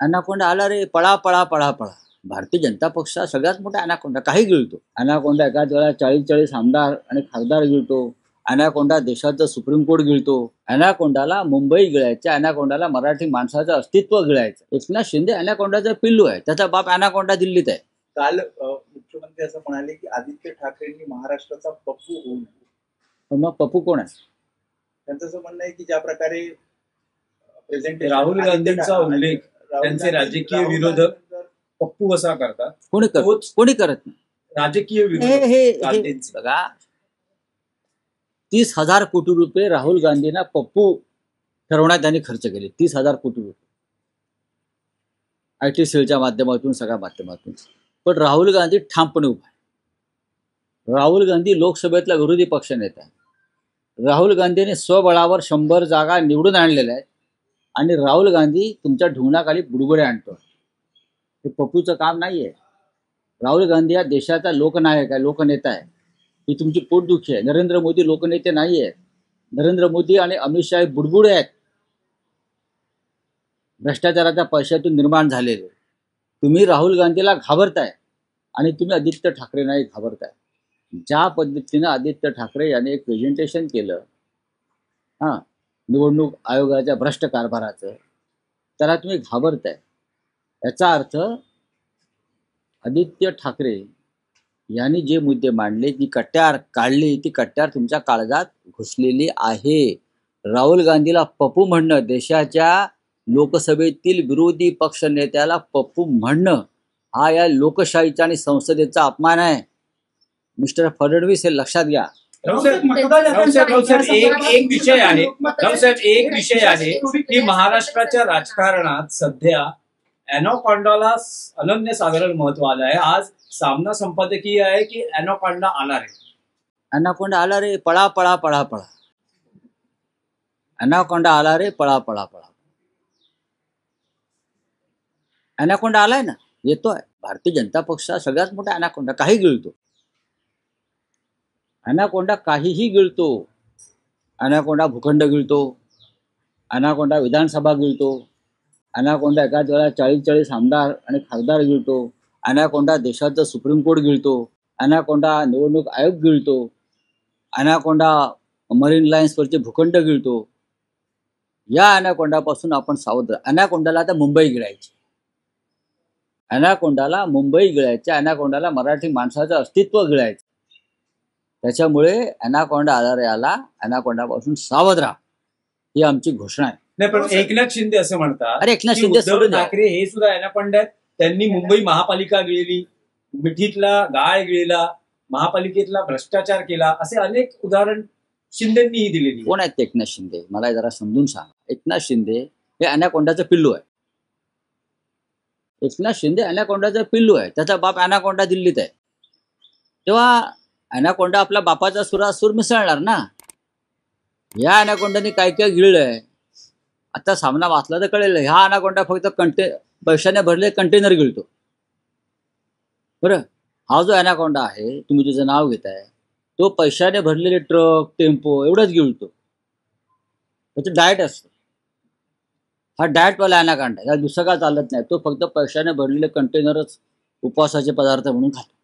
Anaconda आला रे, पळा पळा पळा पळा. भारतीय जनता पक्ष हा सगळ्यात मोठा अनाकोंडा, काही गिळतो. अनाकोंडा एकाच वेळेला 40 आमदार आणि खासदार गिळतो. अनाकोंडा देशाचं सुप्रीम कोर्ट गिळतो. अनाकोंडाला मुंबई गिळायच्या, अनाकोंडाला मराठी माणसाचं अस्तित्व गिळायचं. एकनाथ शिंदे अनाकोंडाचा पिल्लू आहे, त्याचा बाप अनाकोंडा दिल्लीत आहे. काल मुख्यमंत्री असं म्हणाले की आदित्य ठाकरेंनी महाराष्ट्राचा पप्पू होऊ नये. मग पप्पू कोण आहे? त्यांचं असं म्हणणं आहे की ज्या प्रकारे राहुल गांधींचा उल्लेख त्यांचे राजकीय विरोधक पप्पू असा करतात. कोणी करत नाही. राजकीय विरोधक बघा, 30,000 कोटी रुपये राहुल गांधींना पप्पू ठरवण्यात त्यांनी खर्च केले. 30,000 कोटी रुपये IT सेलच्या माध्यमातून, सगळ्या माध्यमातून. पण राहुल गांधी ठामपणे उभा आहे. राहुल गांधी लोकसभेतला विरोधी पक्ष नेता आहे. राहुल गांधीने स्वबळावर 100 जागा निवडून आणलेल्या आहेत आणि राहुल गांधी तुमच्या ढुंगणाखाली बुडबुडे आणतो. हे पप्पूचं काम नाहीये. राहुल गांधी हा देशाचा लोकनायक आहे, लोकनेता आहे. ही तुमची पोटदुखी आहे. नरेंद्र मोदी लोकनेते नाही आहेत. नरेंद्र मोदी आणि अमित शहा बुडबुडे आहेत, भ्रष्टाचाराच्या पैशातून निर्माण झालेले. तुम्ही राहुल गांधीला घाबरताय आणि तुम्ही आदित्य ठाकरेंनाही घाबरताय. ज्या पद्धतीनं आदित्य ठाकरे यांनी एक प्रेझेंटेशन केलं निवडणूक आयोगाच्या भ्रष्ट कारभाराचं, त्याला तुम्ही घाबरताय. याचा अर्थ आदित्य ठाकरे यांनी जे मुद्दे मांडले, ती कट्यार काढली, ती कट्यार तुमच्या काळजात घुसलेली आहे. राहुल गांधीला पप्पू म्हणणं, देशाच्या लोकसभेतील विरोधी पक्ष नेत्याला पप्पू म्हणणं, हा या लोकशाहीचा आणि संसदेचा अपमान आहे. मिस्टर फडणवीस हे लक्षात घ्या. एक विषय आहे की महाराष्ट्राच्या राजकारणात सध्या अॅनाकोंडाला अनन्यसाधारण महत्व आलं आहे. आज सामना संपादकीय आहे की अॅनाकोंडा आला रे. अनाकोंडा आला रे, पळा पळा पळा पळा. अनाकोंडा आला रे, पळा पळा पळा. अनाकोंडा आलाय ना, येतोय. भारतीय जनता पक्ष हा सगळ्यात मोठा अनाकोंडा, काही गिळतो. अनाकोंडा काहीही गिळतो. अनाकोंडा भूखंड गिळतो. अनाकोंडा विधानसभा गिळतो. अनाकोंडा एकाच वेळेला 40 आमदार आणि खासदार गिळतो. अनाकोंडा देशाचं सुप्रीम कोर्ट गिळतो. अनाकोंडा निवडणूक आयोग गिळतो. अनाकोंडा मरीन लाईन्सवरचे भूखंड गिळतो. या अनाकोंडापासून आपण सावध. अनाकोंडाला आता मुंबई गिळायची. अनाकोंडाला मुंबई गिळायच्या. अनाकोंडाला मराठी माणसाचं अस्तित्व गिळायचं. त्याच्यामुळे अनाकोंडा आला रे आला, अनाकोंडापासून सावध राहा, ही आमची घोषणा आहे. नाही, पण एकनाथ शिंदे असं म्हणतात. अरे एकनाथ शिंदे ठाकरे हे सुद्धा अनाकोंडा आहेत. त्यांनी मुंबई महापालिका गिळली, मिठीतला गाळ गिळला, महापालिकेतला भ्रष्टाचार केला, असे अनेक उदाहरण शिंदेंनीही दिलेली. कोण आहेत एकनाथ शिंदे? मला जरा समजून सांगा. एकनाथ शिंदे हे अनाकोंडाचं पिल्लू आहे. एकनाथ शिंदे अनाकोंडाचं पिल्लू आहे, त्याचा बाप अनाकोंडा दिल्लीत आहे. तेव्हा अनाकोंडा आपल्या बापाचा सुरासूर मिसळणार ना. या अनाकोंडाने काय काय गिळलंय आता सामना वाचला तर कळेल. ह्या अनाकोंडा फक्त पैशाने भरले कंटेनर गिळतो. बरं, हा जो अनाकोंडा आहे, तुम्ही तुझं नाव घेताय, तो पैशाने भरलेले ट्रक, टेम्पो एवढंच गिळतो. त्याचं डाएट असतं. हा डाएटवाला अनाकोंडा, या दुसरं काय चालत नाही. तो फक्त पैशाने भरलेले कंटेनरच उपवासाचे पदार्थ म्हणून खातो.